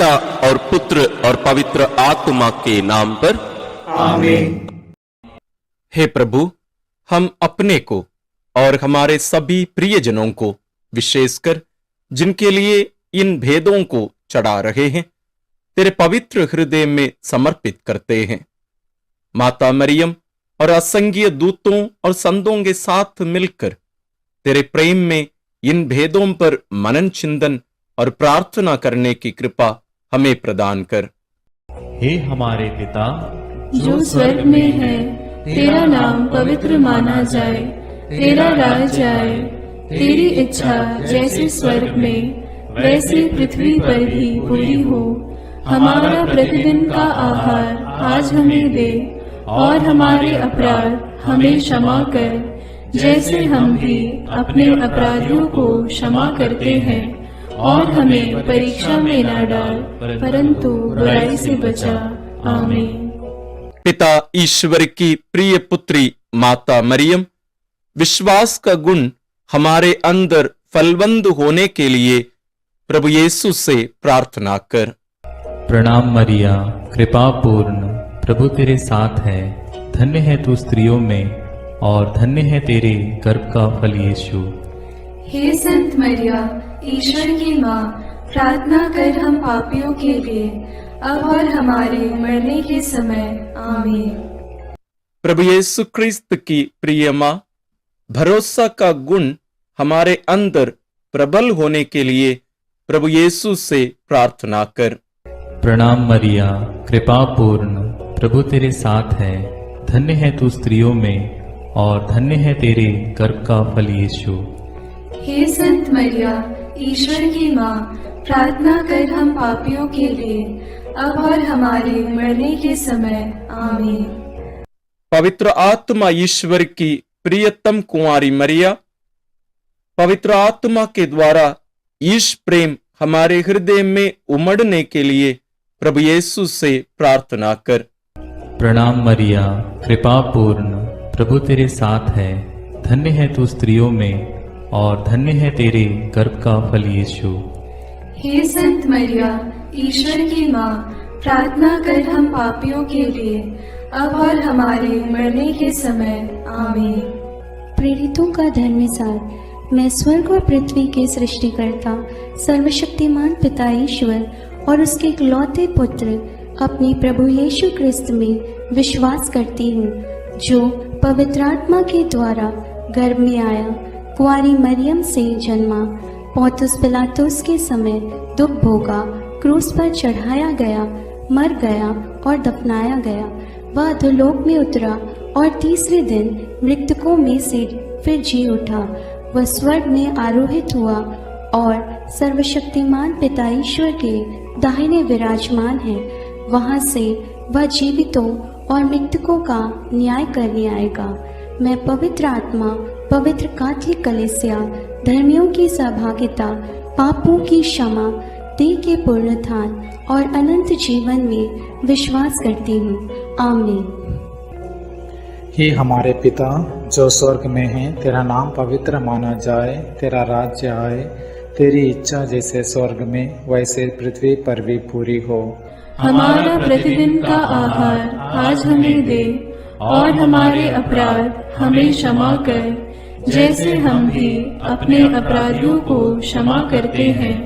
पिता और पुत्र और पवित्र आत्मा के नाम पर आमीन। हे प्रभु, हम अपने को और हमारे सभी प्रियजनों को, विशेषकर जिनके लिए इन भेदों को चढ़ा रहे हैं, तेरे पवित्र हृदय में समर्पित करते हैं। माता मरियम और असंख्य दूतों और संतों के साथ मिलकर तेरे प्रेम में इन भेदों पर मनन चिंतन और प्रार्थना करने की कृपा हमें प्रदान कर। हे हमारे पिता जो स्वर्ग में है, तेरा नाम पवित्र माना जाए, तेरा राज आए, तेरी इच्छा जैसे स्वर्ग में वैसे पृथ्वी पर भी पूरी हो। हमारा प्रतिदिन का आहार आज हमें दे, और हमारे अपराध हमें क्षमा कर, जैसे हम भी अपने अपराधियों को क्षमा करते हैं, और हमें परीक्षा में न डाल, परंतु बुराई से बचा। आमीन। पिता ईश्वर की प्रिय पुत्री माता मरियम, विश्वास का गुण हमारे अंदर फलवंत होने के लिए प्रभु यीशु से प्रार्थना कर। प्रणाम मरिया, कृपा पूर्ण, प्रभु तेरे साथ है। धन्य है तू स्त्रियों में, और धन्य है तेरे गर्भ का फल यीशु। हे संत मरिया, ईश्वर की माँ, प्रार्थना कर हम पापियों के लिए, अब और हमारे मरने के समय। आमीन। प्रभु यीशु क्रिस्त की प्रिय माँ, भरोसा का गुण हमारे अंदर प्रबल होने के लिए प्रभु यीशु से प्रार्थना कर। प्रणाम मरिया, कृपा पूर्ण, प्रभु तेरे साथ है। धन्य है तू स्त्रियों में, और धन्य है तेरे गर्भ का फल यीशु। हे संत मरिया, ईश्वर की माँ, प्रार्थना कर हम पापियों के लिए, अब और हमारे मरने के समय। आमीन। पवित्र आत्मा ईश्वर की प्रियतम कुंवारी मरिया, पवित्र आत्मा के द्वारा ईश प्रेम हमारे हृदय में उमड़ने के लिए प्रभु यीशु से प्रार्थना कर। प्रणाम मरिया, कृपा पूर्ण, प्रभु तेरे साथ है। धन्य है तू स्त्रियों में, और धन्य है तेरे गर्भ का फल यीशु। हे संत मरिया, ईश्वर की माँ, प्रार्थना कर हम पापियों के लिए, अब और हमारे मरने के समय। आमीन। प्रेरितों का धर्मसार। मैं स्वर्ग और पृथ्वी के सृष्टिकर्ता सर्वशक्तिमान पिता ईश्वर और उसके इकलौते पुत्र अपने प्रभु यीशु क्रिस्त में विश्वास करती हूँ, जो पवित्र आत्मा के द्वारा गर्भ में आया, कुंवारी मरियम से जन्मा, पौंतुस पिलातुस के समय दुख भोगा, क्रूस पर चढ़ाया गया, मर गया और दफनाया गया। वह अधोलोक में उतरा और तीसरे दिन मृतकों में से फिर जी उठा। वह स्वर्ग में आरोहित हुआ और सर्वशक्तिमान पिता ईश्वर के दाहिने विराजमान है। वहां से वह जीवितों और मृतकों का न्याय करने आएगा। मैं पवित्र आत्मा, पवित्र कैथोलिक कलीसिया, धर्मियों की सहभागिता, पापों की क्षमा, देह के पुनरुत्थान और अनंत जीवन में विश्वास करती हूँ। आमीन। हे हमारे पिता जो स्वर्ग में है, तेरा नाम पवित्र माना जाए, तेरा राज्य आए, तेरी इच्छा जैसे स्वर्ग में वैसे पृथ्वी पर भी पूरी हो। हमारा प्रतिदिन का आहार आज हमें दे, और हमारे अपराध हमें क्षमा कर, जैसे हम भी अपने अपराधियों को क्षमा करते हैं,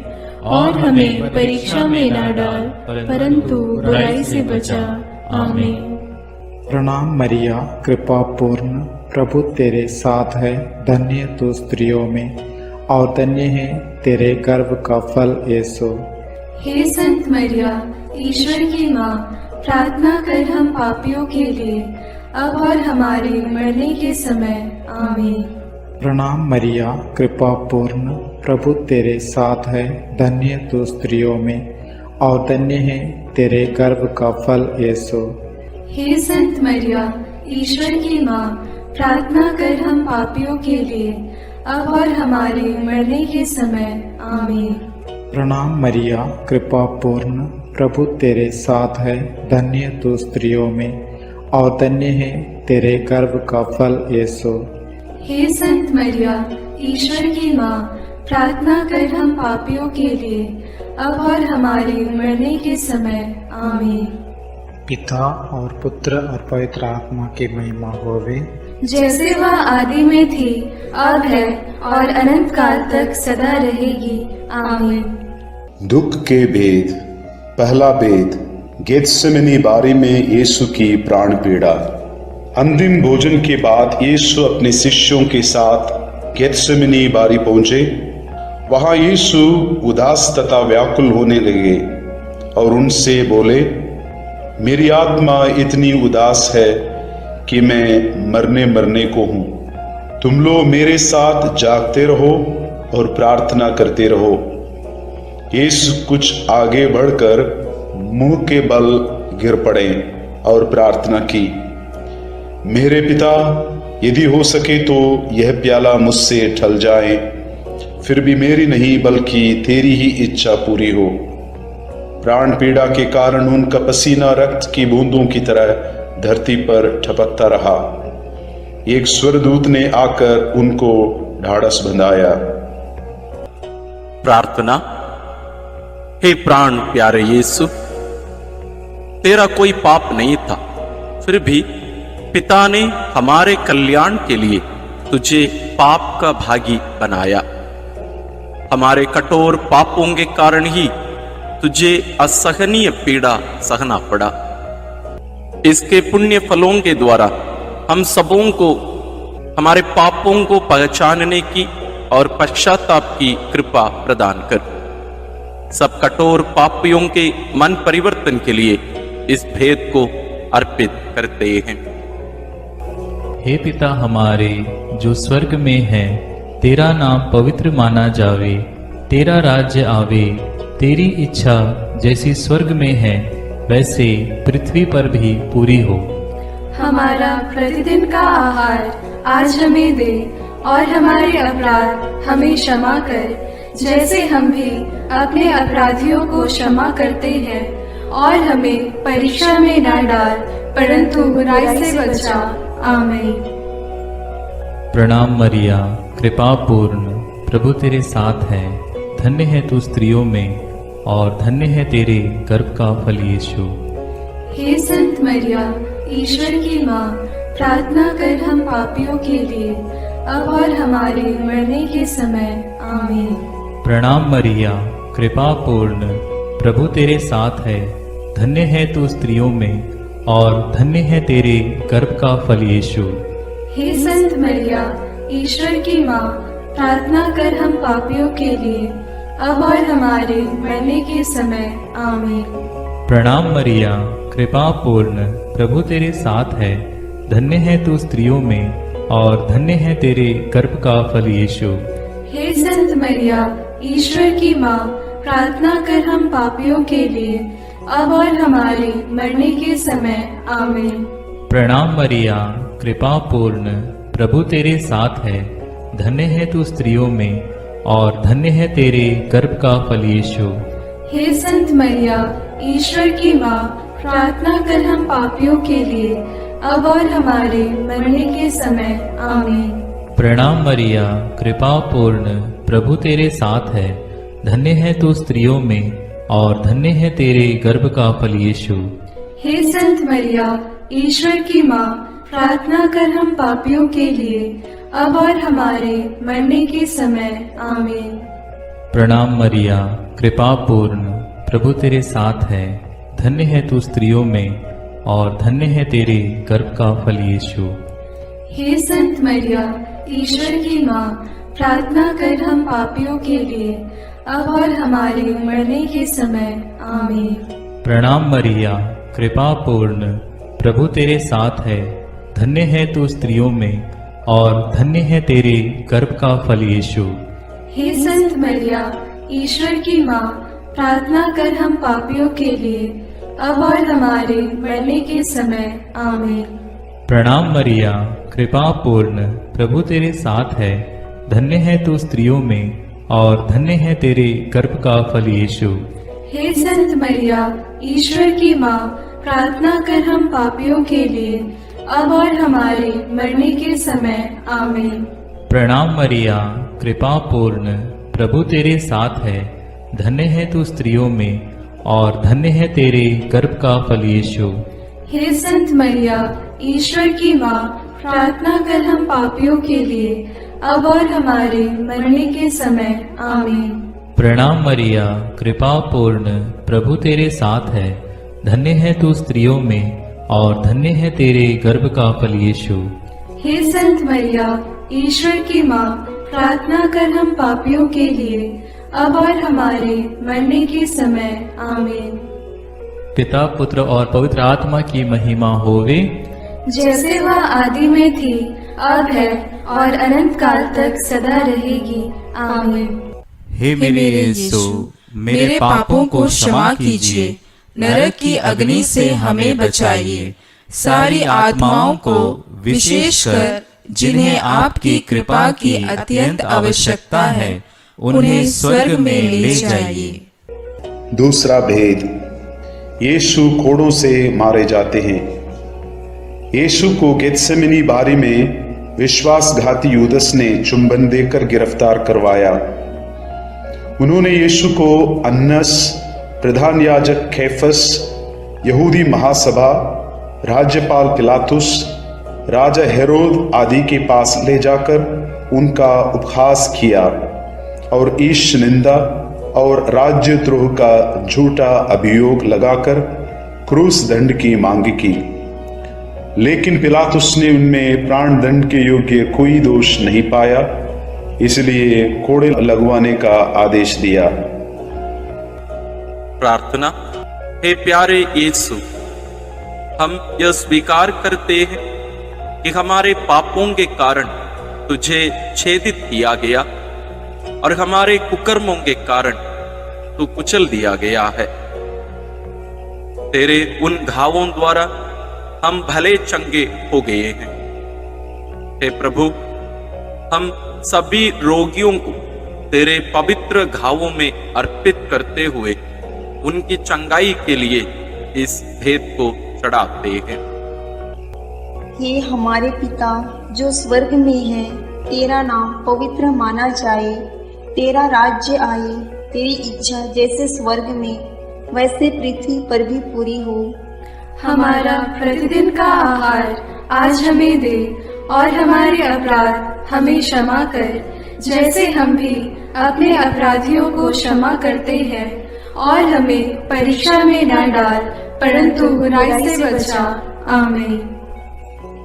और हमें परीक्षा में न डाल, परंतु बुराई से बचा। आमीन। प्रणाम मरिया, कृपा पूर्ण, प्रभु तेरे साथ है। धन्य तू स्त्रियों में, और धन्य है तेरे गर्भ का फल यीशु। हे संत मरिया, ईश्वर की माँ, प्रार्थना कर हम पापियों के लिए, अब और हमारे मरने के समय। आमीन। प्रणाम मरिया, कृपा पूर्ण, प्रभु तेरे साथ है। धन्य तू स्त्रियों में, और धन्य है तेरे गर्भ का फल यीशु। हे संत मरिया, ईश्वर की माँ, प्रार्थना कर हम पापियों के लिए, अब और हमारे मरने के समय। आमीन। प्रणाम मरिया, कृपा पूर्ण, प्रभु तेरे साथ है। धन्य तू स्त्रियों में, और धन्य है तेरे गर्भ का फल यीशु। हे संत मरिया, ईश्वर की माँ, प्रार्थना कर हम पापियों के लिए, अब और हमारे मरने के समय। आमीन। पिता और पुत्र और पवित्र आत्मा की महिमा होवे, जैसे वह आदि में थी, अब है और अनंत काल तक सदा रहेगी। आमीन। दुख के भेद। पहला भेद, गेत्सेमनी बारी में यीशु की प्राण पीड़ा। अंतिम भोजन के बाद यीशु अपने शिष्यों के साथ गेत्सेमनी बारी पहुंचे। वहां यीशु उदास तथा व्याकुल होने लगे और उनसे बोले, मेरी आत्मा इतनी उदास है कि मैं मरने को हूं। तुम लोग मेरे साथ जागते रहो और प्रार्थना करते रहो। यीशु कुछ आगे बढ़कर मुंह के बल गिर पड़े और प्रार्थना की, मेरे पिता, यदि हो सके तो यह प्याला मुझसे टल जाए, फिर भी मेरी नहीं बल्कि तेरी ही इच्छा पूरी हो। प्राण पीड़ा के कारण उनका पसीना रक्त की बूंदों की तरह धरती पर टपकता रहा। एक स्वर्गदूत ने आकर उनको ढाढ़स बंधाया। प्रार्थना। हे प्राण प्यारे यीशु, तेरा कोई पाप नहीं था, फिर भी पिता ने हमारे कल्याण के लिए तुझे पाप का भागी बनाया। हमारे कठोर पापों के कारण ही तुझे असहनीय पीड़ा सहना पड़ा। इसके पुण्य फलों के द्वारा हम सबों को हमारे पापों को पहचानने की और पश्चाताप की कृपा प्रदान कर। सब कठोर पापियों के मन परिवर्तन के लिए इस भेद को अर्पित करते हैं। हे पिता हमारे जो स्वर्ग में है, तेरा नाम पवित्र माना जावे, तेरा राज्य आवे, तेरी इच्छा जैसी स्वर्ग में है वैसे पृथ्वी पर भी पूरी हो। हमारा प्रतिदिन का आहार आज हमें दे, और हमारे अपराध हमें क्षमा कर, जैसे हम भी अपने अपराधियों को क्षमा करते हैं, और हमें परीक्षा में न डाल, परंतु बुराई से बचा। आमीन। प्रणाम मरिया, कृपा पूर्ण, प्रभु तेरे साथ है। धन्य है तू स्त्रियों में और धन्य है तेरे गर्भ का फल यीशु। हे संत मरिया, ईश्वर की माँ, प्रार्थना कर हम पापियों के लिए, अब और हमारे मरने के समय। आमीन। प्रणाम मरिया, कृपा पूर्ण, प्रभु तेरे साथ है। धन्य है तू स्त्रियों में और धन्य है तेरे गर्भ का फल यीशु। हे संत मरिया, ईश्वर की माँ, प्रार्थना कर हम पापियों के लिए, अब और हमारे मरने के समय। आमीन। प्रणाम मरिया, कृपा पूर्ण, प्रभु तेरे साथ है। धन्य है तू स्त्रियों में और धन्य है तेरे गर्भ का फल यीशु। हे संत मरिया, ईश्वर की माँ, प्रार्थना कर हम पापियों के लिए, अब और हमारे मरने के समय। आमीन। प्रणाम मरिया, कृपा पूर्ण, प्रभु तेरे साथ है। धन्य है तू स्त्रियों में और धन्य है तेरे गर्भ का फल यीशु। हे संत मरिया, ईश्वर की माँ, प्रार्थना कर हम पापियों के लिए, अब और हमारे मरने के समय। आमीन। प्रणाम मरिया, कृपा पूर्ण, प्रभु तेरे साथ है। धन्य है तू स्त्रियों में और धन्य है तेरे गर्भ का फल यीशु। हे संत मरिया, ईश्वर की माँ, प्रार्थना कर हम पापियों के लिए, अब और हमारे मरने के समय। आमीन। प्रणाम मरिया, कृपा पूर्ण, प्रभु तेरे साथ है। धन्य है तू स्त्रियों में और धन्य है तेरे गर्भ का फल यीशु। हे संत मरिया, ईश्वर की माँ, प्रार्थना कर हम पापियों के लिए, अब और हमारे मरने के समय। आमीन। प्रणाम मरिया, कृपा पूर्ण, प्रभु तेरे साथ है। धन्य है तू स्त्रियों में और धन्य है तेरे गर्भ का फल यीशु। हे संत मरिया, ईश्वर की माँ, प्रार्थना कर हम पापियों के लिए, अब और हमारे मरने के समय। आमीन। प्रणाम मरिया, कृपा पूर्ण, प्रभु तेरे साथ है। धन्य है तू स्त्रियों में और धन्य है तेरे गर्भ का फल यीशु। हे संत मरिया, ईश्वर की माँ, प्रार्थना कर हम पापियों के लिए, अब और हमारे मरने के समय। आमीन। प्रणाम मरिया, कृपा पूर्ण, प्रभु तेरे साथ है, धन्य है तू स्त्रियों में और धन्य है तेरे गर्भ का फल यीशु। हे संत मरिया, ईश्वर की माँ, प्रार्थना कर हम पापियों के लिए, अब और हमारे मरने के समय। आमीन। प्रणाम मरिया, कृपा पूर्ण, प्रभु तेरे साथ है, धन्य है तू स्त्रियों में और धन्य है तेरे गर्भ का फल यीशु। हे संत मरिया, ईश्वर की माँ, प्रार्थना कर हम पापियों के लिए, अब और हमारे मरने के समय। आमीन। पिता, पुत्र और पवित्र आत्मा की महिमा होवे, जैसे वह आदि में थी, अब है और अनंत काल तक सदा रहेगी। आमीन। हे मेरे यीशु, मेरे पापों को क्षमा कीजिए, नरक की अग्नि से हमें बचाइए, सारी आत्माओं को विशेषकर जिन्हें आपकी कृपा की अत्यंत आवश्यकता है, उन्हें स्वर्ग में ले जाइए। दूसरा भेद, यीशु कोड़ों से मारे जाते हैं। यीशु को गेत्सेमनी बारी में विश्वासघाती यूदस ने चुंबन देकर गिरफ्तार करवाया। उन्होंने यीशु को अन्नस, प्रधान याजक कैफस, यहूदी महासभा, राज्यपाल पिलातुस, राजा हेरोद आदि के पास ले जाकर उनका उपहास किया और ईश निंदा और राज्यद्रोह का झूठा अभियोग लगाकर क्रूस दंड की मांग की। लेकिन पिलातुस ने उनमें प्राण दंड के योग्य कोई दोष नहीं पाया, इसलिए कोड़े लगवाने का आदेश दिया। प्रार्थना। हे प्यारे यीशु, हम यह स्वीकार करते हैं कि हमारे पापों के कारण तुझे छेदित किया गया और हमारे कुकर्मों के कारण तू कुचल दिया गया है। तेरे उन घावों द्वारा हम भले चंगे हो गए हैं। हे प्रभु, हम सभी रोगियों को तेरे पवित्र घावों में अर्पित करते हुए उनकी चंगाई के लिए इस भेद को चढ़ाते हैं। हे हमारे पिता जो स्वर्ग में है, तेरा नाम पवित्र माना जाए, तेरा राज्य आए, तेरी इच्छा जैसे स्वर्ग में वैसे पृथ्वी पर भी पूरी हो। हमारा प्रतिदिन का आहार आज हमें दे और हमारे अपराध हमें क्षमा कर, जैसे हम भी अपने अपराधियों को क्षमा करते हैं, और हमें परीक्षा में न डाल, परंतु बुराई से बचा। आमीन।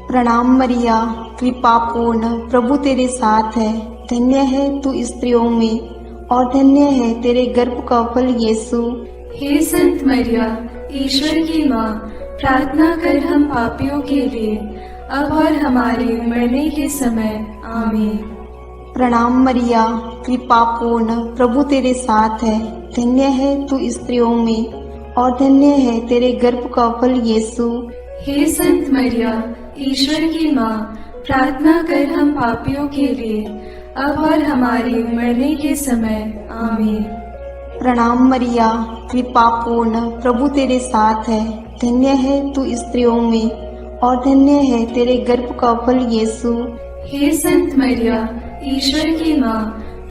प्रणाम मरिया, कृपा पूर्ण, प्रभु तेरे साथ है, धन्य है तू स्त्रियों में और धन्य है तेरे गर्भ का फल यीशु। हे संत मरिया, ईश्वर की माँ, प्रार्थना कर हम पापियों के लिए, अब और हमारे मरने के समय। आमीन। प्रणाम मरिया, कृपा पूर्ण, प्रभु तेरे साथ है, धन्य है तू स्त्रियों में और धन्य है तेरे गर्भ का फल यीशु। हे संत मरिया, ईश्वर की माँ, प्रार्थना कर हम पापियों के लिए, अब और हमारे मरने के समय। आमीन। प्रणाम मरिया, कृपा पूर्ण, प्रभु तेरे साथ है, धन्य है तू स्त्रियों में और धन्य है तेरे गर्भ का फल यीशु। हे संत मरिया, ईश्वर की माँ,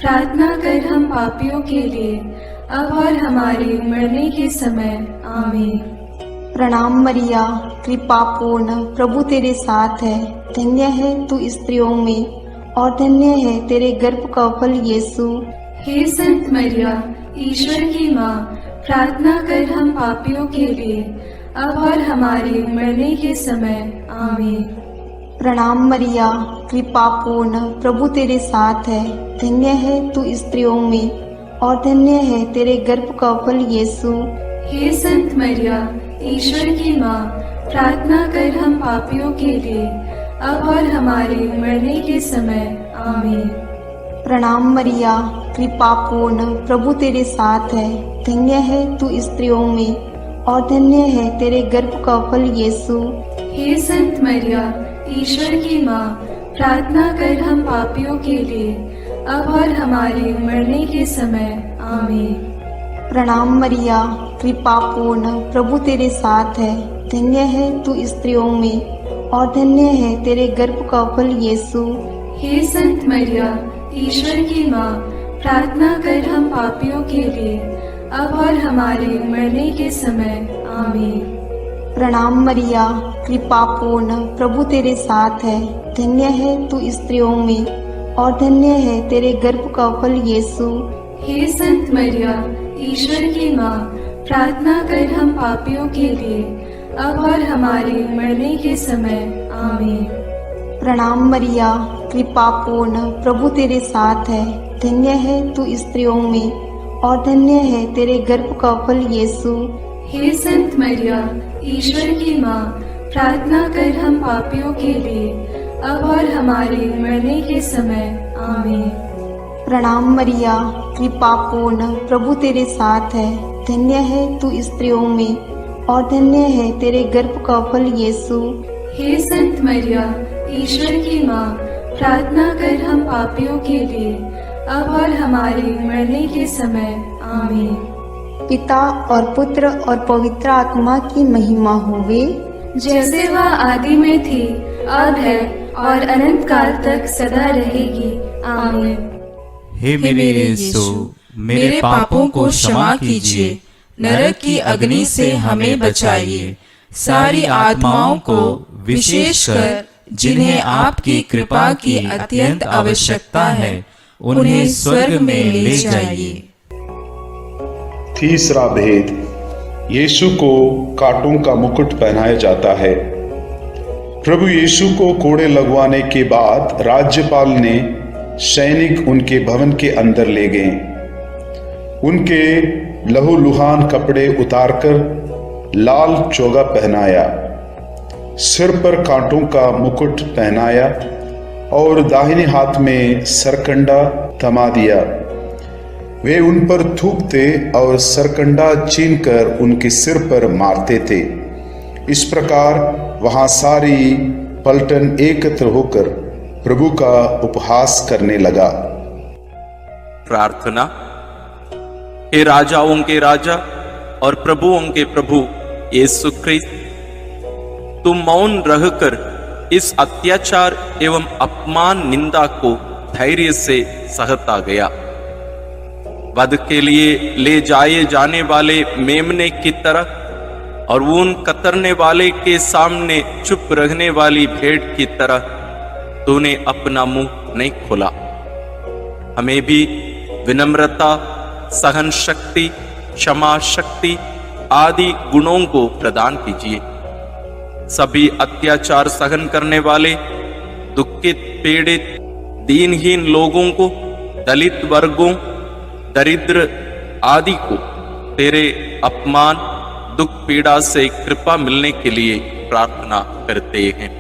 प्रार्थना कर हम पापियों के लिए, अब और हमारे मरने के समय। आमीन। प्रणाम मरिया, कृपा पूर्ण, प्रभु तेरे साथ है, धन्य है तू स्त्रियों में और धन्य है तेरे गर्भ का फल यीशु। हे संत मरिया, ईश्वर की माँ, प्रार्थना कर हम पापियों के लिए, अब और हमारे मरने के समय। आमीन। प्रणाम मरिया, कृपा पूर्ण, प्रभु तेरे साथ है, धन्य है तू स्त्रियों में और धन्य है तेरे गर्भ का फल यीशु। हे संत मरिया, ईश्वर की माँ, प्रार्थना कर हम पापियों के लिए, अब और हमारे मरने के समय। आमीन। प्रणाम मरिया, कृपा पूर्ण, प्रभु तेरे साथ है, धन्य है तू स्त्रियों में और धन्य है तेरे गर्भ का फल यीशु। हे संत मरिया, ईश्वर की माँ, प्रार्थना कर हम पापियों के लिए, अब और हमारे मरने के समय। आमीन। प्रणाम मरिया, कृपा पूर्ण, प्रभु तेरे साथ है, धन्य है तू स्त्रियों में और धन्य है तेरे गर्भ का फल यीशु। हे संत मरिया, ईश्वर की माँ, प्रार्थना कर हम पापियों के लिए, अब और हमारे मरने के समय। आमीन। प्रणाम मरिया, कृपा पूर्ण, प्रभु तेरे साथ है। धन्य है तू स्त्रियों में, और धन्य है तेरे गर्भ का फल यीशु। हे संत मरिया, ईश्वर की माँ, प्रार्थना कर हम पापियों के लिए, अब और हमारे मरने के समय। आमीन। प्रणाम मरिया, कृपा पूर्ण, प्रभु तेरे साथ है। धन्य है तू स्त्रियों में, और धन्य है तेरे गर्भ का फल यीशु। हे संत मरिया, ईश्वर की माँ, प्रार्थना कर हम पापियों के लिए, अब और हमारे मरने के समय। आमीन। प्रणाम मरिया, कृपा पूर्ण, प्रभु तेरे साथ है। धन्य है तू स्त्रियों में, और धन्य है तेरे गर्भ का फल यीशु। हे संत मरिया, ईश्वर की माँ, प्रार्थना कर हम पापियों के लिए, अब और हमारे मरने के समय। आमीन। पिता और पुत्र और पवित्र आत्मा की महिमा होवे, जैसे वह आदि में थी, अब है और अनंत काल तक सदा रहेगी। आमीन। हे मेरे यीशु, मेरे पापों को क्षमा कीजिए, नरक की अग्नि से हमें बचाइए, सारी आत्माओं को विशेषकर जिन्हें आपकी कृपा की अत्यंत आवश्यकता है, उन्हें स्वर्ग में ले जाइए। तीसरा भेद, यीशु को कांटों का मुकुट पहनाया जाता है। प्रभु यीशु को कोड़े लगवाने के बाद राज्यपाल ने सैनिक उनके भवन के अंदर ले गए। उनके लहूलुहान कपड़े उतारकर लाल चोगा पहनाया, सिर पर कांटों का मुकुट पहनाया और दाहिने हाथ में सरकंडा थमा दिया। वे उन पर थूकते और सरकंडा छीनकर उनके सिर पर मारते थे। इस प्रकार वहां सारी पलटन एकत्र होकर प्रभु का उपहास करने लगा। प्रार्थना। हे राजाओं के राजा और प्रभुओं के प्रभु यीशु ख्रिस्त, तुम मौन रहकर इस अत्याचार एवं अपमान निंदा को धैर्य से सहता गया। वध के लिए ले जाए जाने वाले मेमने की तरह और ऊन कतरने वाले के सामने चुप रहने वाली भेड़ की तरह तूने अपना मुंह नहीं खोला। हमें भी विनम्रता, सहन शक्ति, क्षमा शक्ति आदि गुणों को प्रदान कीजिए। सभी अत्याचार सहन करने वाले, दुखित, पीड़ित, दीनहीन लोगों को, दलित वर्गों, दरिद्र आदि को तेरे अपमान, दुख, पीड़ा से कृपा मिलने के लिए प्रार्थना करते हैं।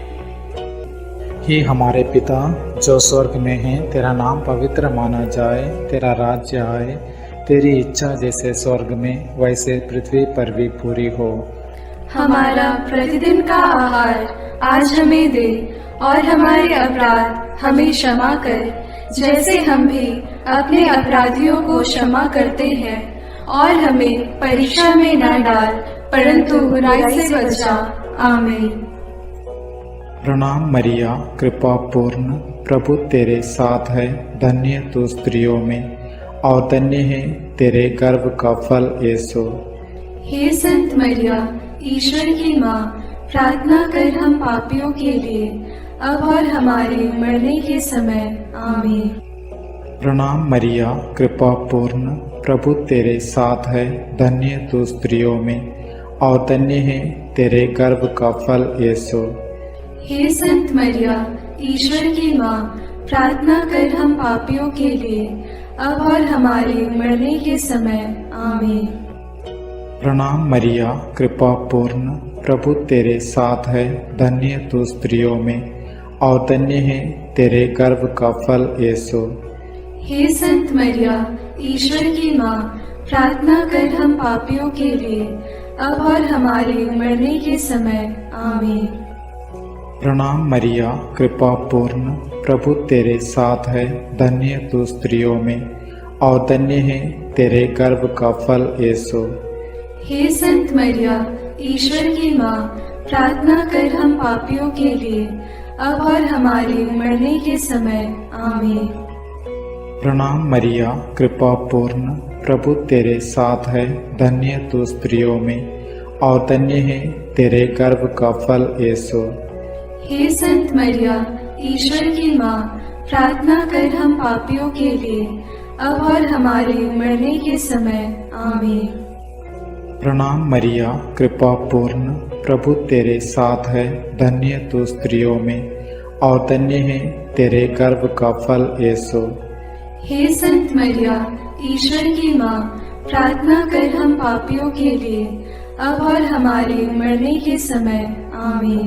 हे हमारे पिता जो स्वर्ग में है, तेरा नाम पवित्र माना जाए, तेरा राज्य आए, तेरी इच्छा जैसे स्वर्ग में वैसे पृथ्वी पर भी पूरी हो। हमारा प्रतिदिन का आहार आज हमें दे, और हमारे अपराध हमें क्षमा कर, जैसे हम भी अपने अपराधियों को क्षमा करते हैं, और हमें परीक्षा में न डाल, परंतु बुराई से बचा। आमीन। प्रणाम मरिया, कृपा पूर्ण, प्रभु तेरे साथ है। धन्य तू स्त्रियों में, और धन्य है तेरे गर्भ का फल यीशु। हे संत मरिया, ईश्वर की माँ, प्रार्थना कर हम पापियों के लिए, अब और हमारे मरने के समय। आमीन। प्रणाम मरिया, कृपा पूर्ण, प्रभु तेरे साथ है। धन्य तू स्त्रियों में, और धन्य है तेरे गर्भ का फल यीशु। हे संत मरिया, ईश्वर की माँ, प्रार्थना कर हम पापियों के लिए, अब और हमारे मरने के समय। आमीन। प्रणाम मरिया, कृपा पूर्ण, प्रभु तेरे साथ है। धन्य तू स्त्रियों में, और धन्य है तेरे गर्भ का फल यीशु। हे संत मरिया, ईश्वर की माँ, प्रार्थना कर हम पापियों के लिए, अब और हमारे मरने के समय। आमीन। प्रणाम मरिया, कृपा पूर्ण, प्रभु तेरे साथ है। धन्य तू स्त्रियों में, और धन्य है तेरे गर्भ का फल यीशु। हे संत मरिया, ईश्वर की माँ, प्रार्थना कर हम पापियों के लिए, अब और हमारे मरने के समय। आमीन। प्रणाम मरिया, कृपा पूर्ण, प्रभु तेरे साथ है, धन्य तू स्त्रियों में और धन्य है तेरे गर्भ का फल यीशु। हे संत मरिया, ईश्वर की माँ, प्रार्थना कर हम पापियों के लिए, अब और हमारे मरने के समय। आमीन। प्रणाम मरिया, कृपा पूर्ण, प्रभु तेरे साथ है, धन्य तू स्त्रियों में और धन्य है तेरे गर्भ का फल यीशु। हे संत मरिया, ईश्वर की माँ, प्रार्थना कर हम पापियों के लिए, अब और हमारे मरने के समय। आमीन।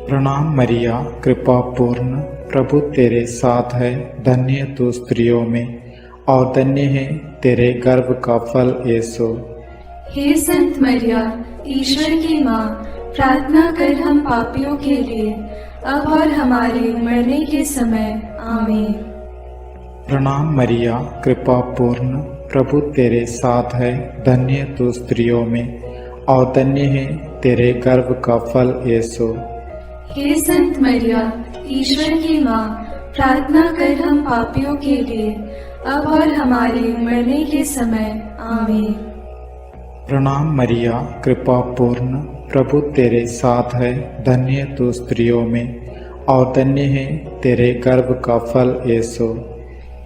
प्रणाम मरिया, कृपा पूर्ण, प्रभु तेरे साथ है, धन्य तू स्त्रियों में और धन्य है तेरे गर्भ का फल यीशु। हे संत मरिया, ईश्वर की माँ, प्रार्थना कर हम पापियों के लिए, अब और हमारे मरने के समय। आमीन। प्रणाम मरिया, कृपा पूर्ण, प्रभु तेरे साथ है, धन्य तू स्त्रियों में और धन्य है तेरे गर्भ का फल यीशु। हे संत मरिया, ईश्वर की माँ, प्रार्थना कर हम पापियों के लिए, अब और हमारे मरने के समय। आमीन। प्रणाम मरिया, कृपा पूर्ण, प्रभु तेरे साथ है, धन्य तू स्त्रियों में और धन्य है तेरे गर्भ का फल यीशु।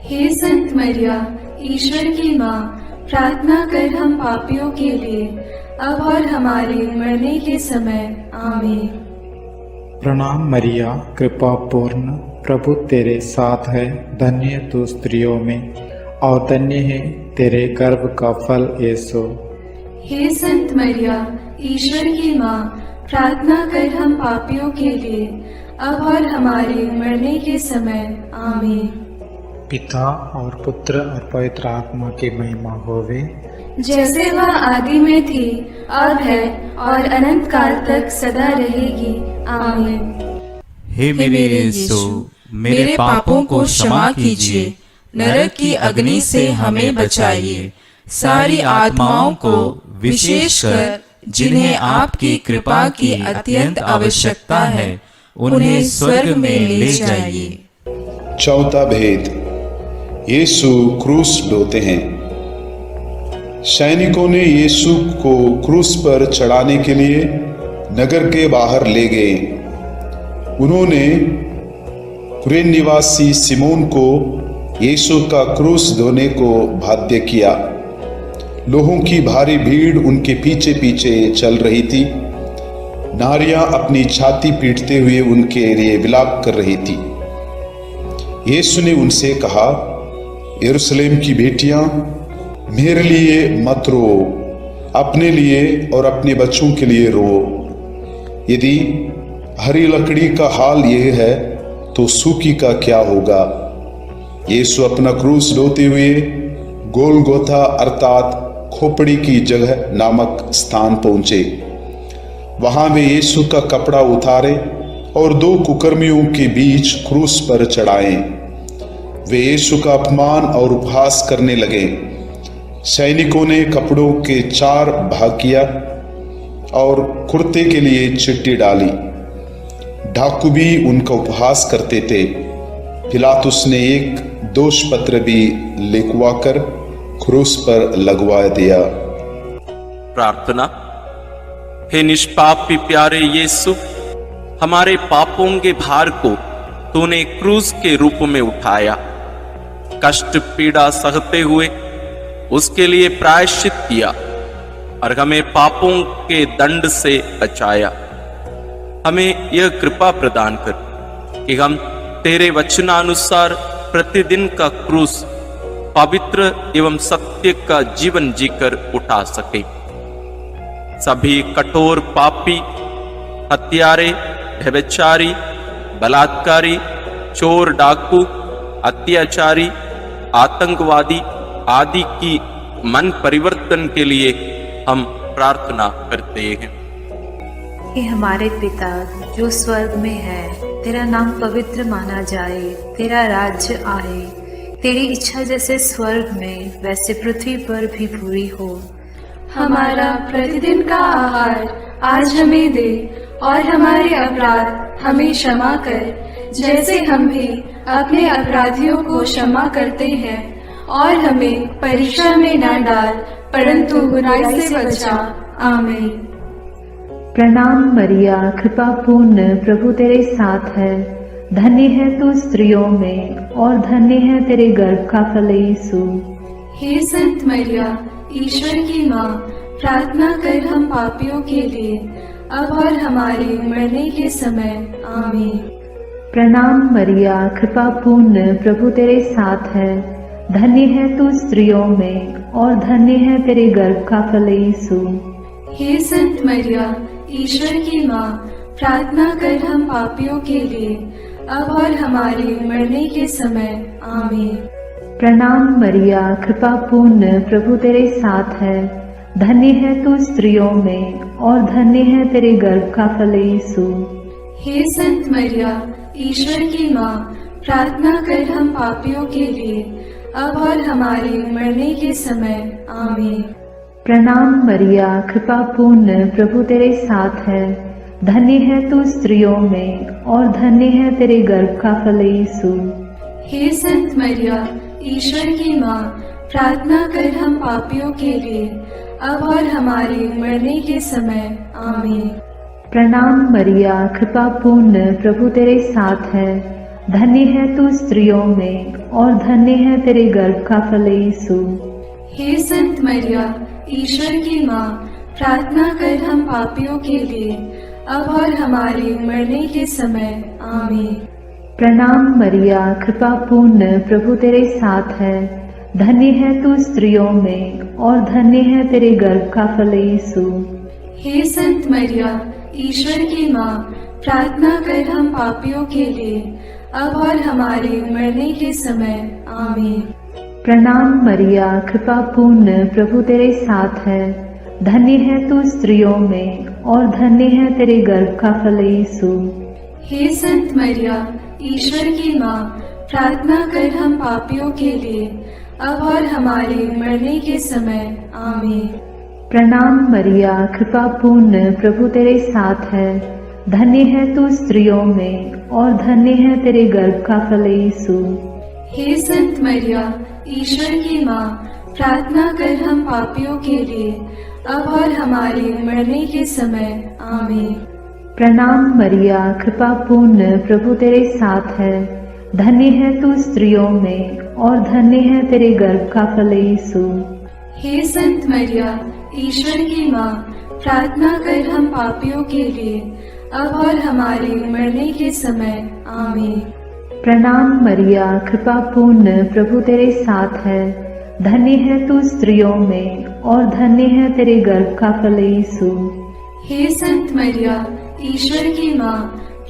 हे संत मरिया, ईश्वर की माँ, प्रार्थना कर हम पापियों के लिए, अब और हमारे मरने के समय। आमीन। प्रणाम मरिया, कृपा पूर्ण, प्रभु तेरे साथ है, धन्य तू स्त्रियों में और धन्य है तेरे गर्भ का फल यीशु। हे संत मरिया, ईश्वर की माँ, प्रार्थना कर हम पापियों के लिए, अब और हमारे मरने के समय। आमीन। पिता और पुत्र और पवित्र आत्मा की महिमा होवे, जैसे वह आदि में थी, अब है और अनंत काल तक सदा रहेगी। आमीन। हे मेरे यीशु, मेरे पापों को क्षमा कीजिए, नरक की अग्नि से हमें बचाइए, सारी आत्माओं को, विशेषकर जिन्हें आपकी कृपा की अत्यंत आवश्यकता है, उन्हें स्वर्ग में ले जाइए। चौथा भेद, यीशु क्रूस ढोते हैं। सैनिकों ने यीशु को क्रूस पर चढ़ाने के लिए नगर के बाहर ले गए। उन्होंने कुरेन निवासी सिमोन को यीशु का क्रूस ढोने को बाध्य किया। लोगों की भारी भीड़ उनके पीछे पीछे चल रही थी। नारियां अपनी छाती पीटते हुए उनके लिए विलाप कर रही थी। यीशु ने उनसे कहा, यरूशलेम की बेटियां, मेरे लिए मत रो, अपने लिए और अपने बच्चों के लिए रो। यदि हरी लकड़ी का हाल यह है तो सूखी का क्या होगा। यीशु अपना क्रूस ढोते हुए गोलगोथा अर्थात खोपड़ी की जगह नामक स्थान पहुंचे। वहां वे यीशु का कपड़ा उतारे और दो कुकर्मियों के बीच क्रूस पर चढ़ाए। वे यीशु का अपमान और उपहास करने लगे। सैनिकों ने कपड़ों के 4 भाग किया और कुर्ते के लिए चिट्ठी डाली। डाकू भी उनका उपहास करते थे। पिलातुस ने एक दोष पत्र भी लिखवाकर क्रूस पर लगवा दिया। प्रार्थना। हे निष्पापी प्यारे यीशु, हमारे पापों के भार को तूने क्रूस के रूप में उठाया। कष्ट पीड़ा सहते हुए उसके लिए प्रायश्चित किया और हमें पापों के दंड से बचाया। हमें यह कृपा प्रदान कर कि हम तेरे वचनानुसार प्रतिदिन का क्रूस पवित्र एवं सत्य का जीवन जीकर उठा सके। सभी कठोर पापी, हत्यारे, व्यभिचारी, बलात्कारी, चोर, डाकू, अत्याचारी, आतंकवादी आदि की मन परिवर्तन के लिए हम प्रार्थना करते हैं। हे हमारे पिता जो स्वर्ग में है, तेरा नाम पवित्र माना जाए, तेरा राज्य आए, तेरी इच्छा जैसे स्वर्ग में वैसे पृथ्वी पर भी पूरी हो। हमारा प्रतिदिन का आहार आज हमें दे और हमारे अपराध हमें क्षमा कर, जैसे हम भी अपने अपराधियों को क्षमा करते हैं, और हमें परीक्षा में न डाल, परंतु बुराई से बचा। आमीन। प्रणाम मरिया, कृपा पूर्ण, प्रभु तेरे साथ है। धन्य है तू स्त्रियों में, और धन्य है तेरे गर्भ का फल यीशु। हे संत मरिया, ईश्वर की माँ, प्रार्थना कर हम पापियों के लिए, अब और हमारे मरने के समय। आमीन। प्रणाम मरिया, कृपा पूर्ण, प्रभु तेरे साथ है। धन्य है तू स्त्रियों में, और धन्य है तेरे गर्भ का फल यीशु। हे संत मरिया, ईश्वर की माँ, प्रार्थना कर हम पापियों के लिए, अब और हमारे मरने के समय। आमीन। प्रणाम मरिया, कृपा पूर्ण, प्रभु तेरे साथ है। धन्य है तू स्त्रियों में, और धन्य है तेरे गर्भ का फल यीशु। हे संत मरिया, ईश्वर की माँ, प्रार्थना कर हम पापियों के लिए, अब और हमारे मरने के समय। आमीन। प्रणाम मरिया, कृपा पूर्ण, प्रभु तेरे साथ है। धन्य है तू स्त्रियों में, और धन्य है तेरे गर्भ का फल यीशु। हे संत मरिया, ईश्वर की माँ, प्रार्थना कर हम पापियों के लिए, अब और हमारे मरने के समय। आमीन। प्रणाम मरिया, कृपा पूर्ण, प्रभु तेरे साथ है। धन्य है तू स्त्रियों में, और धन्य है तेरे गर्भ का फल यीशु। हे संत मरिया, ईश्वर की माँ, प्रार्थना कर हम पापियों के लिए, अब और हमारे मरने के समय। आमीन। प्रणाम मरिया, कृपा पूर्ण, प्रभु तेरे साथ है। धन्य है तू स्त्रियों में, और धन्य है तेरे गर्भ का फल यीशु। हे संत मरिया, ईश्वर की माँ, प्रार्थना कर हम पापियों के लिए, अब और हमारे मरने के समय। आमीन। प्रणाम मरिया, कृपा पूर्ण, प्रभु तेरे साथ है। धन्य है तू स्त्रियों में, और धन्य है तेरे गर्भ का फल यीशु। हे संत मरिया, ईश्वर की माँ, प्रार्थना कर हम पापियों के लिए, अब और हमारे मरने के समय। आमीन। प्रणाम मरिया, कृपा पूर्ण, प्रभु तेरे साथ है। धन्य है तू स्त्रियों में, और धन्य है तेरे गर्भ का फल यीशु। हे संत मरिया, ईश्वर की माँ, प्रार्थना कर हम पापियों के लिए, अब और हमारे मरने के समय। आमीन। प्रणाम मरिया, कृपा पूर्ण, प्रभु तेरे साथ है। धन्य है तू स्त्रियों में, और धन्य है तेरे गर्भ का फल यीशु। हे संत मरिया, ईश्वर की माँ, प्रार्थना कर हम पापियों के लिए, अब और हमारे मरने के समय। आमीन। प्रणाम मरिया, कृपा पूर्ण, प्रभु तेरे साथ है। धन्य है तू स्त्रियों में, और धन्य है तेरे गर्भ का फल यीशु। हे संत मरिया, ईश्वर की माँ,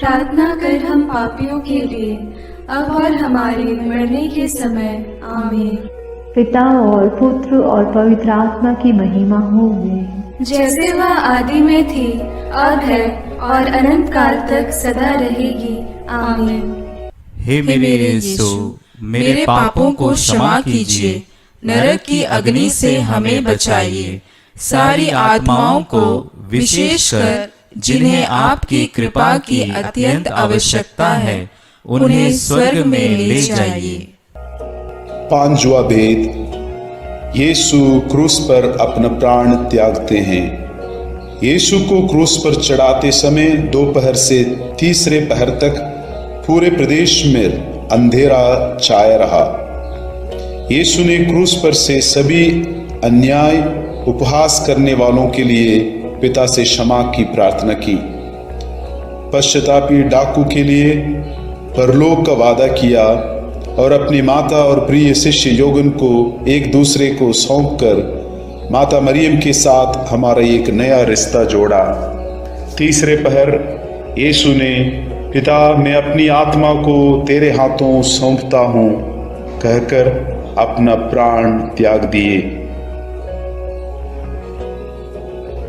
प्रार्थना कर हम पापियों के लिए, अब और हमारे मरने के समय। आमीन। पिता और पुत्र और पवित्र आत्मा की महिमा होगी, जैसे वह आदि में थी, अब है, और अनंत काल तक सदा रहेगी। आमीन। हे मेरे यीशु, मेरे पापों को क्षमा कीजिए, नरक की अग्नि से हमें बचाइए, सारी आत्माओं को, विशेषकर जिन्हें आपकी कृपा की अत्यंत आवश्यकता है, उन्हें स्वर्ग में ले जाइए। पांचवा भेद, यीशु क्रूस पर अपना प्राण त्यागते हैं। यीशु को क्रूस पर चढ़ाते समय दोपहर से तीसरे पहर तक पूरे प्रदेश में अंधेरा छाया रहा। यीशु ने क्रूस पर से सभी अन्याय उपहास करने वालों के लिए पिता से क्षमा की प्रार्थना की। पश्चातापी डाकू के लिए परलोक का वादा किया और अपनी माता और प्रिय शिष्य योगन को एक दूसरे को सौंपकर माता मरियम के साथ हमारा एक नया रिश्ता जोड़ा। तीसरे पहर यीशु ने, पिता मैं अपनी आत्मा को तेरे हाथों सौंपता हूँ कहकर अपना प्राण त्याग दिए।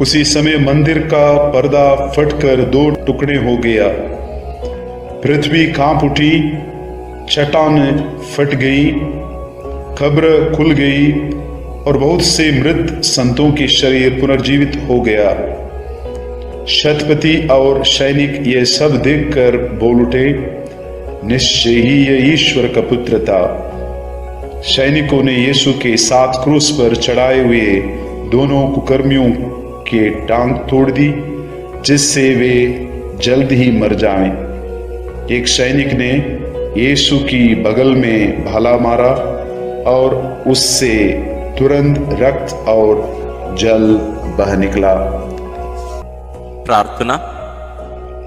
उसी समय मंदिर का पर्दा फटकर दो टुकड़े हो गया। पृथ्वी कांप उठी, चट्टान फट गई, कब्र खुल गई और बहुत से मृत संतों के शरीर पुनर्जीवित हो गया। शतपति और सैनिक ये सब देखकर बोल उठे, निश्चय ही यह ईश्वर का पुत्र था। सैनिकों ने यीशु के साथ क्रूस पर चढ़ाए हुए दोनों कुकर्मियों के टांग तोड़ दी, जिससे वे जल्द ही मर जाएं। एक सैनिक ने यीशु की बगल में भाला मारा और उससे तुरंत रक्त और जल बह निकला। प्रार्थना।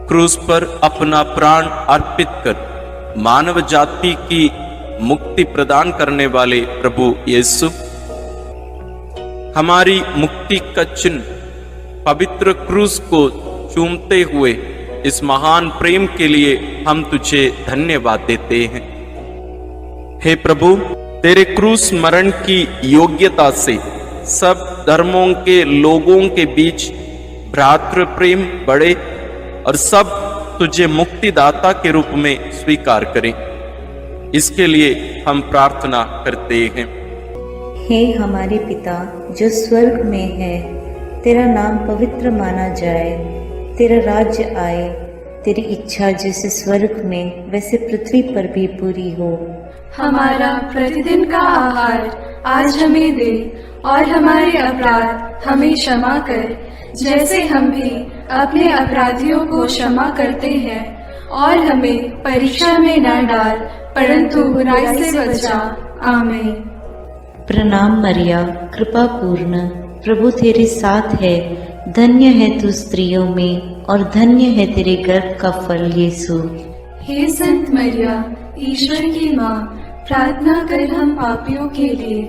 क्रूस पर अपना प्राण अर्पित कर मानव जाति की मुक्ति प्रदान करने वाले प्रभु यीशु, हमारी मुक्ति का चिन्ह पवित्र क्रूस को चूमते हुए इस महान प्रेम के लिए हम तुझे धन्यवाद देते हैं। हे प्रभु, तेरे क्रूस मरण की योग्यता से सब धर्मों के लोगों के बीच भ्रातृ प्रेम बढ़े और सब तुझे मुक्तिदाता के रूप में स्वीकार करें। इसके लिए हम प्रार्थना करते हैं। हे हमारे पिता जो स्वर्ग में है, तेरा नाम पवित्र माना जाए, तेरा राज्य आए, तेरी इच्छा जैसे स्वर्ग में वैसे पृथ्वी पर भी पूरी हो। हमारा प्रतिदिन का आहार आज हमें दे और हमारे अपराध हमें क्षमा कर, जैसे हम भी अपने अपराधियों को क्षमा करते हैं, और हमें परीक्षा में न डाल परंतु बुराई से बचा। आमीन। प्रणाम मरिया, कृपा पूर्ण, प्रभु तेरे साथ है, धन्य है तू स्त्रियों में और धन्य है तेरे गर्भ का फल यीशु। हे संत मरिया, ईश्वर की माँ, प्रार्थना कर हम पापियों के लिए,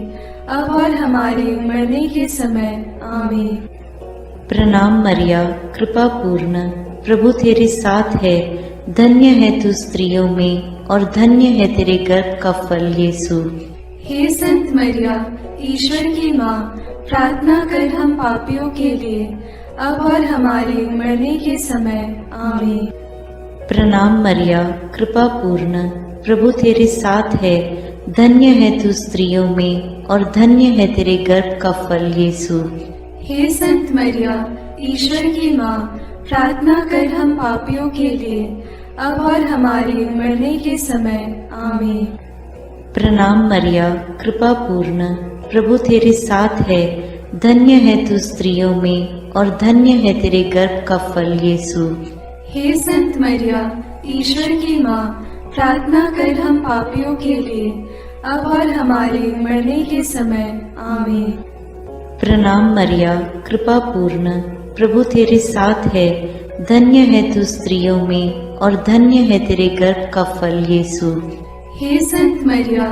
अब और हमारे मरने के समय। आमीन। प्रणाम मरिया, कृपा पूर्ण, प्रभु तेरे साथ है, धन्य है तू स्त्रियों में और धन्य है तेरे गर्भ का फल यीशु। हे संत मरिया, ईश्वर की माँ, प्रार्थना कर हम पापियों के लिए, अब और हमारे मरने के समय। आमीन। प्रणाम मरिया, कृपा पूर्ण, प्रभु तेरे साथ है, धन्य है तू स्त्रियों में और धन्य है तेरे गर्भ का फल यीशु। हे संत मरिया, ईश्वर की माँ, प्रार्थना कर हम पापियों के लिए, अब और हमारे मरने के समय। आमीन। प्रणाम मरिया, कृपा पूर्ण, प्रभु तेरे साथ है, धन्य है तू स्त्रियों में और धन्य है तेरे गर्भ का फल यीशु। हे संत मरिया, ईश्वर की माँ, प्रार्थना कर हम पापियों के लिए, अब और हमारे मरने के समय। आमीन। प्रणाम मरिया, कृपा पूर्ण, प्रभु तेरे साथ है, धन्य है तू स्त्रियों में और धन्य है तेरे गर्भ का फल यीशु। हे संत मरिया,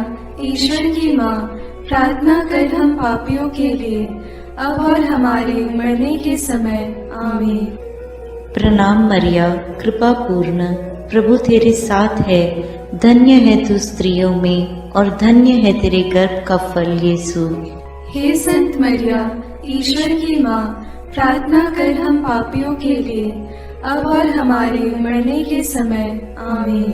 ईश्वर की माँ, प्रार्थना कर हम पापियों के लिए, अब और हमारे मरने के समय। आमीन। प्रणाम मरिया, कृपा पूर्ण, प्रभु तेरे साथ है, धन्य है तू स्त्रियों में और धन्य है तेरे गर्भ का फल यीशु। हे संत मरिया, ईश्वर की माँ, प्रार्थना कर हम पापियों के लिए, अब और हमारे मरने के समय। आमीन।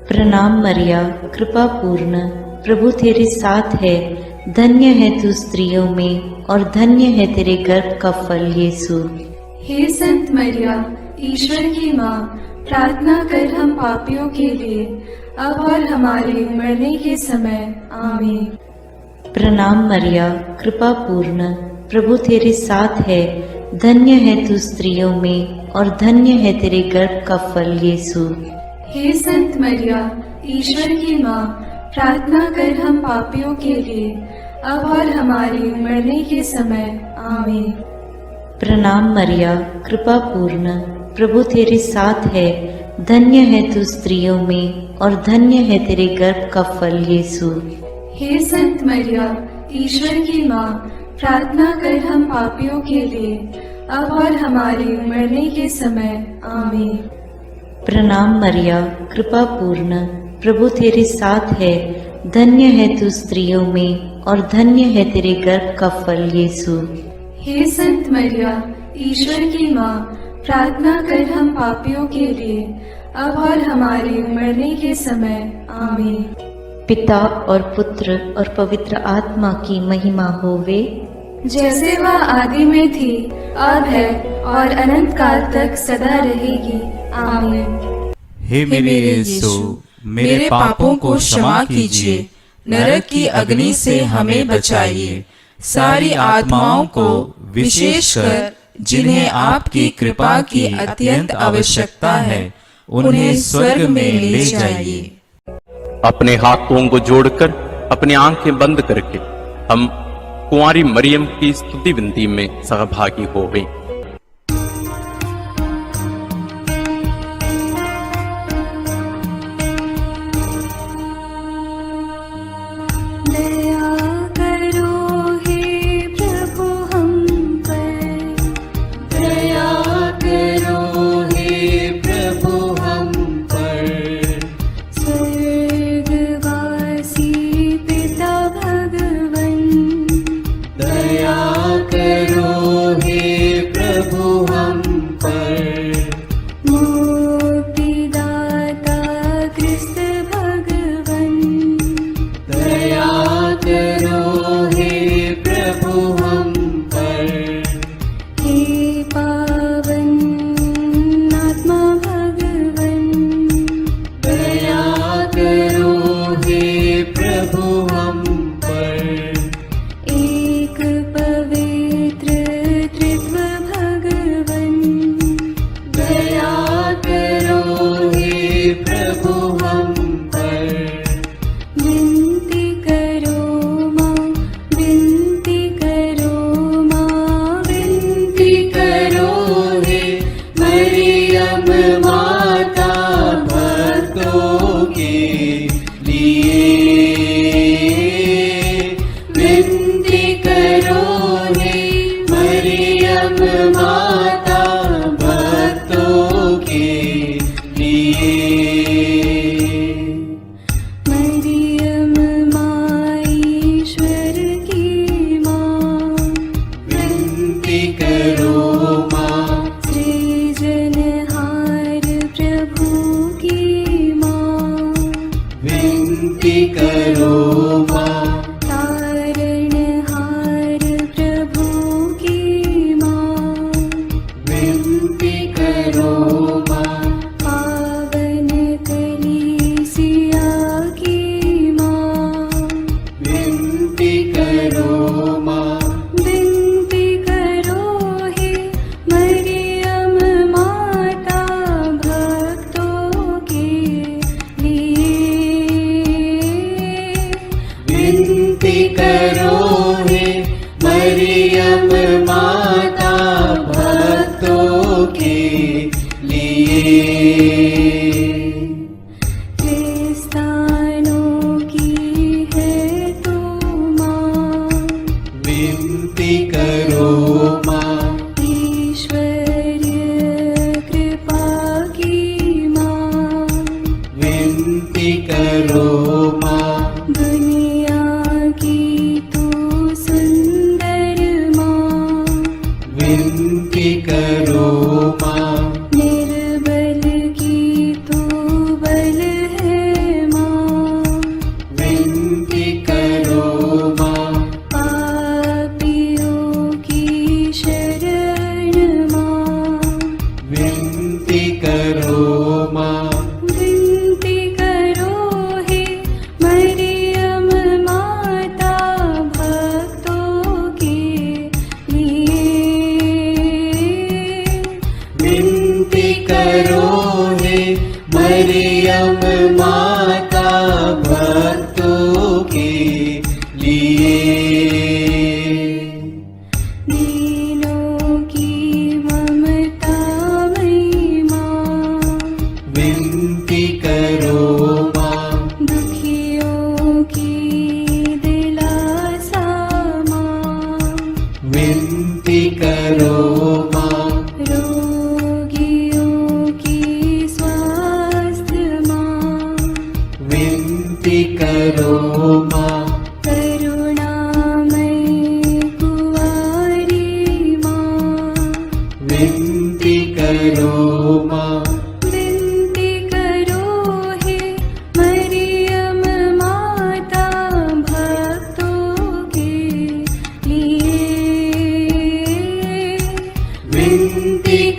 प्रणाम मरिया, कृपा पूर्ण, प्रभु तेरे साथ है, धन्य है तू स्त्रियों में और धन्य है तेरे गर्भ का फल यीशु। हे संत मरिया, ईश्वर की माँ, प्रार्थना कर हम पापियों के लिए, अब और हमारे मरने के समय। आमीन। प्रणाम मरिया, कृपा पूर्ण, प्रभु तेरे साथ है, धन्य है तू स्त्रियों में और धन्य है तेरे गर्भ का फल यीशु। हे संत मरिया, ईश्वर की माँ, प्रार्थना कर हम पापियों के लिए, अब और हमारे मरने के समय। आमीन। प्रणाम मरिया, कृपा पूर्ण, प्रभु तेरे साथ है, धन्य है तू स्त्रियों में और धन्य है तेरे गर्भ का फल यीशु। हे संत मरिया, ईश्वर की माँ, प्रार्थना कर हम पापियों के लिए, अब और हमारे मरने के समय। आमीन। प्रणाम मरिया, कृपा पूर्ण, प्रभु तेरे साथ है, धन्य है तू स्त्रियों में और धन्य है तेरे गर्भ का फल यीशु। हे संत मरिया, ईश्वर की माँ, प्रार्थना कर हम पापियों के लिए, अब और हमारे मरने के समय। आमीन। पिता और पुत्र और पवित्र आत्मा की महिमा होवे, जैसे वह आदि में थी, अब है और अनंत काल तक सदा रहेगी। आमीन। हे मेरे यीशु, मेरे पापों को क्षमा कीजिए, नरक की अग्नि से हमें बचाइए, सारी आत्माओं को विशेषकर जिन्हें आपकी कृपा की अत्यंत आवश्यकता है उन्हें स्वर्ग में ले जाइए। अपने हाथों को जोड़कर अपनी आंखें बंद करके हम कुंवारी मरियम की स्तुति विनती में सहभागी हो गए।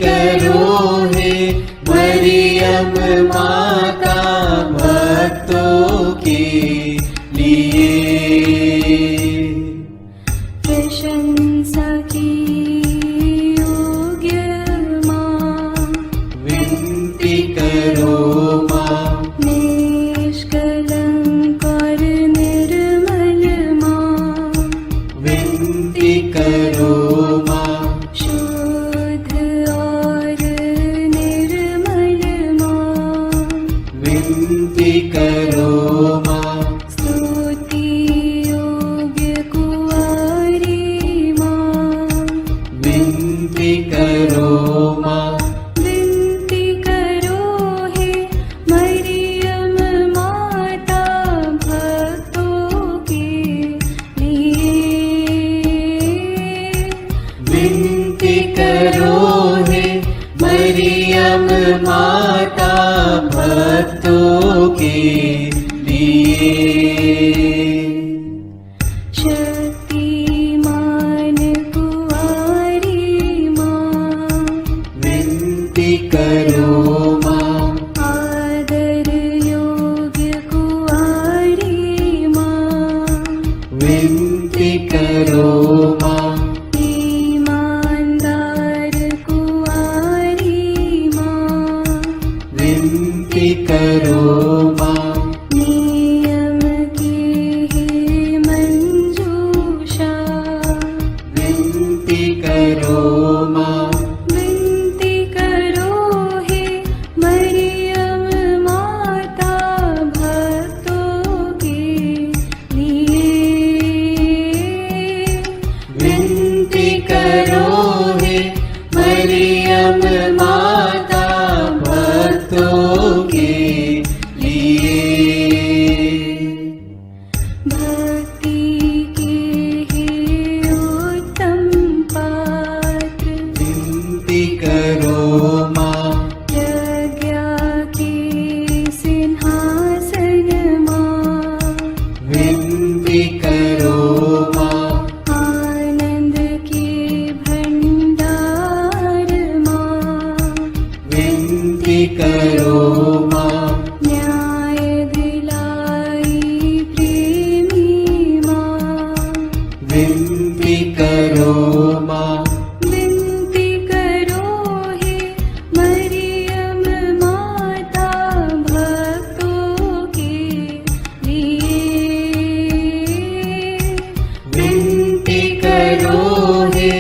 करो हे मरियम माता विनती करो माँ, विनती करो हे मरियम माता भक्तों के लिए। विनती करो हे मरियम माता भक्तों के लिए। शक्तिमान कुंवारी माँ, विनती करो माँ, आदर योग्य कुंवारी माँ, विनती करो माँ, ईमानदार कुंवारी माँ, विनती करो माँ, नियम की है मंजूषा, विनती करो माँ, विनती करो हे मरियम माता भक्तों के लिए। विनती करो हे मरियम माता भक्तों के लिए। भक्ति के हे उत्तम पात्र, विनती करो माँ, प्रज्ञा के सिंहासन माँ, विनती करो माँ, आनंद के भंडार माँ, विनती करो माँ, न्याय दिलाई प्रेमी माँ, विनती करो माँ, विनती करो हे मरियम माता भक्तों के लिए। विनती करो हे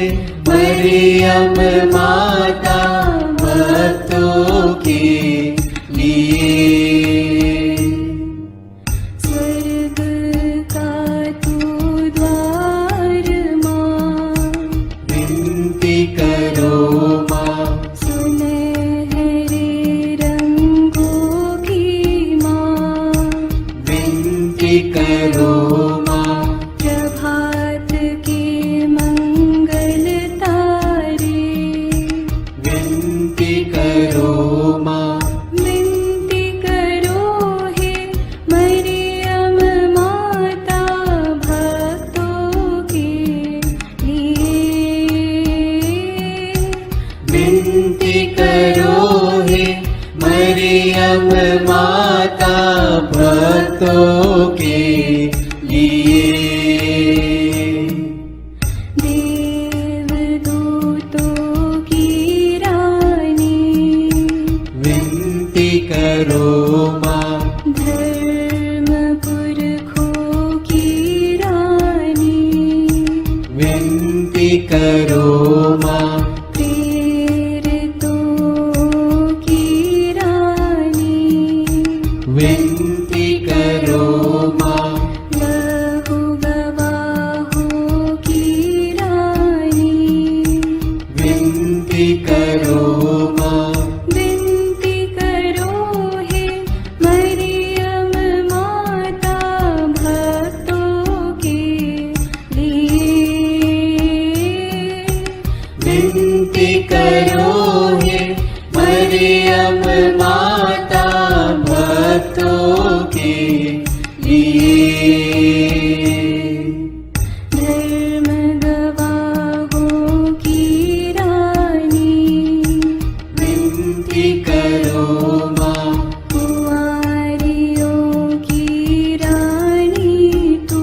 मरियम माता भक्तों के लिए। स्वर्ग का तू द्वार माँ, विनती करो माँ, सुनहरे रंगों की माँ, विनती करो माँ, प्रभात के मंगल तारे, विनती करो माँ, विनती करो हे मरियम माता भक्तों के लिए। विनती करो हे मरियम माता भक्तों के लिए। देवदूतों की रानी, विनती करो माँ, धर्म पुरखों की रानी, विनती करो माँ, प्रेरितों की रानी, विनती करो माँ, लहू गवाहों की रानी, विनती करो माँ, विनती करो हे मरियम माता भक्तों के लिए। विनती करो हे मरियम माता भक्तों के लिए। धर्म गवाहों की रानी, विनती करो माँ, कुंवारियों की रानी तू,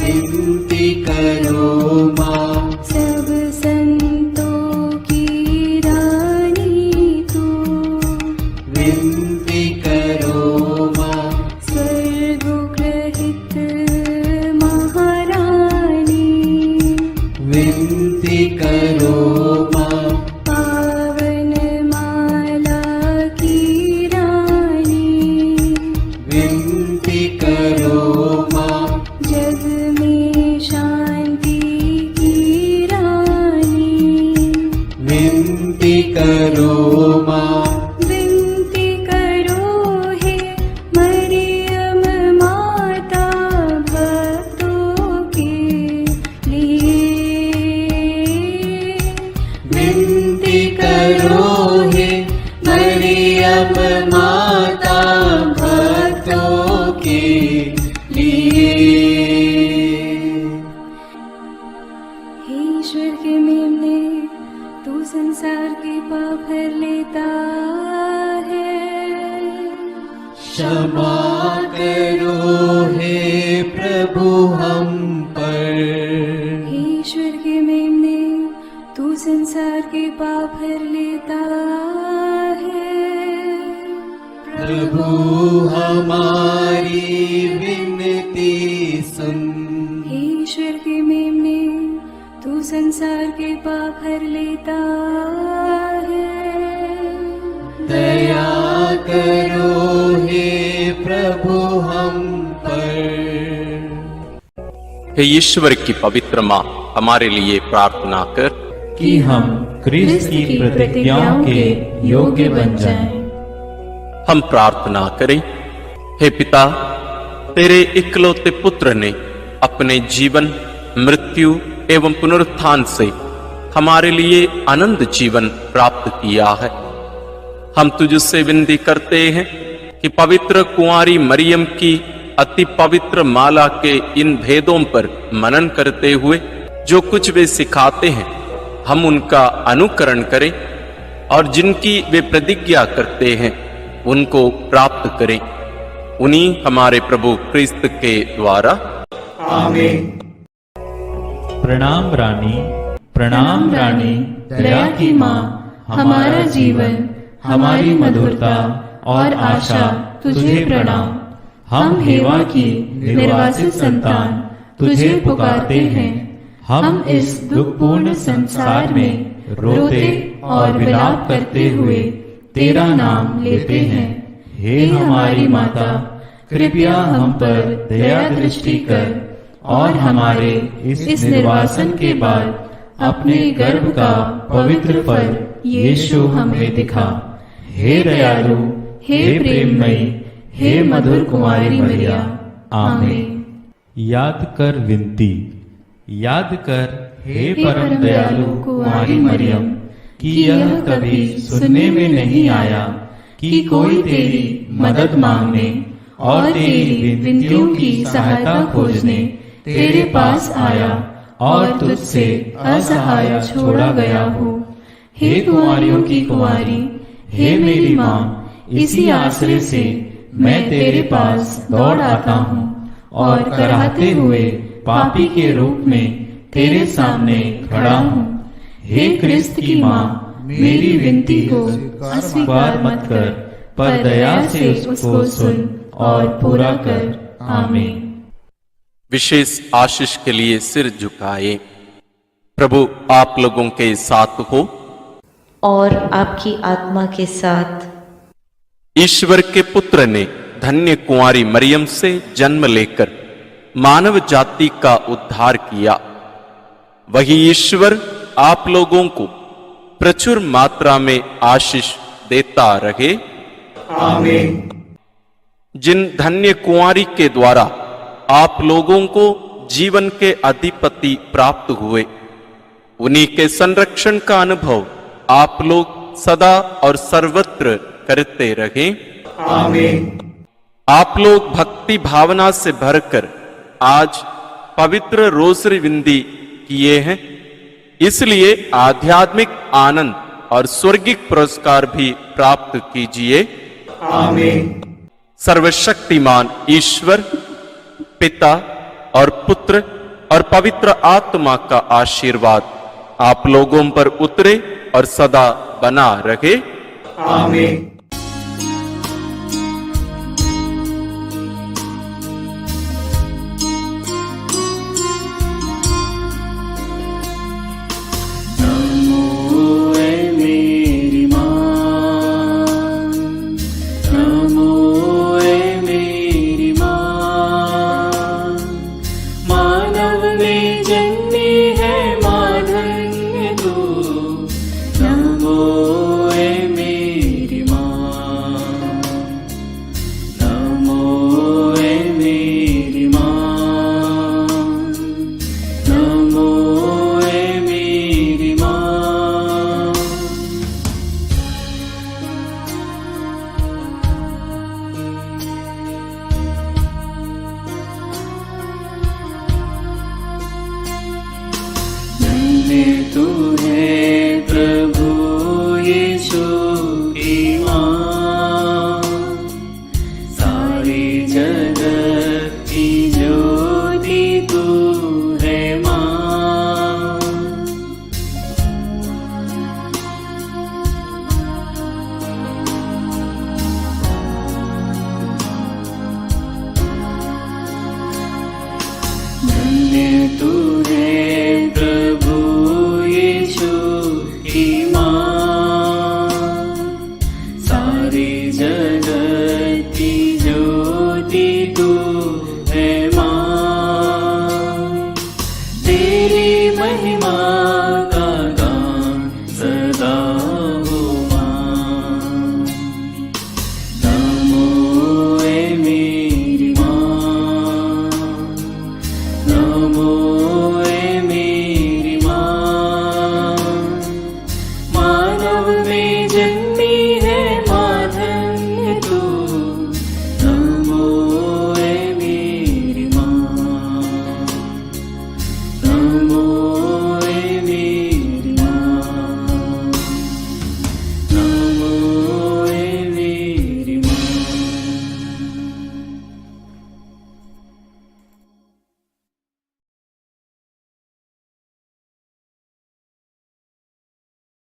विनती करो माँ, सब संतों की रानी तू, विनती करो माँ, स्वर्गोग्रहित महारानी, विनती करो माँ, पावन माला की रानी, विनती करो माँ, जग में शांति की रानी, करो माँ, विनती करो हे मरियम माता भक्तों के लिए। विनती करो हे मरियम माता भक्तों के लिए। हे ईश्वर के मेमने, तू संसार के पाप हर लेता है। क्षमा करो हे प्रभु हम पर। हे ईश्वर के मेमने, तू संसार के पाप हर लेता है। प्रभु हमारी विनती सुन। हे ईश्वर के मेमने, तू संसार के पाप हर लेता है। दया करो हे प्रभु हम पर। हे ईश्वर की पवित्र माँ, हमारे लिए प्रार्थना कर कि हम क्रिस्त की प्रतिज्ञाओं के योग्य बन जाएं। हम प्रार्थना करें। हे पिता, तेरे इकलौते पुत्र ने अपने जीवन, मृत्यु एवं पुनरुत्थान से हमारे लिए अनंत जीवन प्राप्त किया है। हम तुझसे विनती करते हैं कि पवित्र कुंवारी मरियम की अति पवित्र माला के इन भेदों पर मनन करते हुए जो कुछ वे सिखाते हैं, हम उनका अनुकरण करें और जिनकी वे प्रतिज्ञा करते हैं उनको प्राप्त करें। उन्हीं हमारे प्रभु क्रिस्त के द्वारा। आमीन। प्रणाम रानी, प्रणाम रानी, दया की माँ, हमारा जीवन, हमारी मधुरता और आशा तुझे प्रणाम। हम हेवा की निर्वासित संतान तुझे पुकारते हैं। हम इस दुखपूर्ण संसार में रोते और विलाप करते हुए तेरा नाम लेते हैं। हे हमारी माता, कृपया हम पर दया दृष्टि कर और हमारे इस निर्वासन के बाद अपने गर्भ का पवित्र फल यीशु हमें दिखा। हे दयालु, हे प्रेममयी, हे मधुर कुमारी मरिया। आमीन। याद कर विनती, याद कर हे परम दयालु कुमारी मरियम, कि यह कभी सुनने में नहीं आया कि कोई तेरी मदद मांगने और तेरी विनतियों की सहायता खोजने तेरे पास आया और तुझसे असहाय छोड़ा गया हो। हे कुंवारियों की कुंवारी, हे मेरी माँ, इसी आश्रय से मैं तेरे पास दौड़ आता हूँ और कराहते हुए पापी के रूप में तेरे सामने खड़ा हूँ। हे क्रिस्त की माँ, मेरी विनती को अस्वीकार मत कर, पर दया से उसको सुन और पूरा कर। आमीन। विशेष आशीष के लिए सिर झुकाए। प्रभु आप लोगों के साथ हो और आपकी आत्मा के साथ। ईश्वर के पुत्र ने धन्य कुंवारी मरियम से जन्म लेकर मानव जाति का उद्धार किया। वही ईश्वर आप लोगों को प्रचुर मात्रा में आशीष देता रहे। आमीन। जिन धन्य कुंवारी के द्वारा आप लोगों को जीवन के अधिपति प्राप्त हुए, उन्हीं के संरक्षण का अनुभव आप लोग सदा और सर्वत्र करते रहें। आमीन। आप लोग भक्ति भावना से भरकर आज पवित्र रोसरी विनती किए हैं, इसलिए आध्यात्मिक आनंद और स्वर्गिक पुरस्कार भी प्राप्त कीजिए। आमीन। सर्वशक्तिमान ईश्वर पिता और पुत्र और पवित्र आत्मा का आशीर्वाद आप लोगों पर उतरे और सदा बना रहे। आमीन।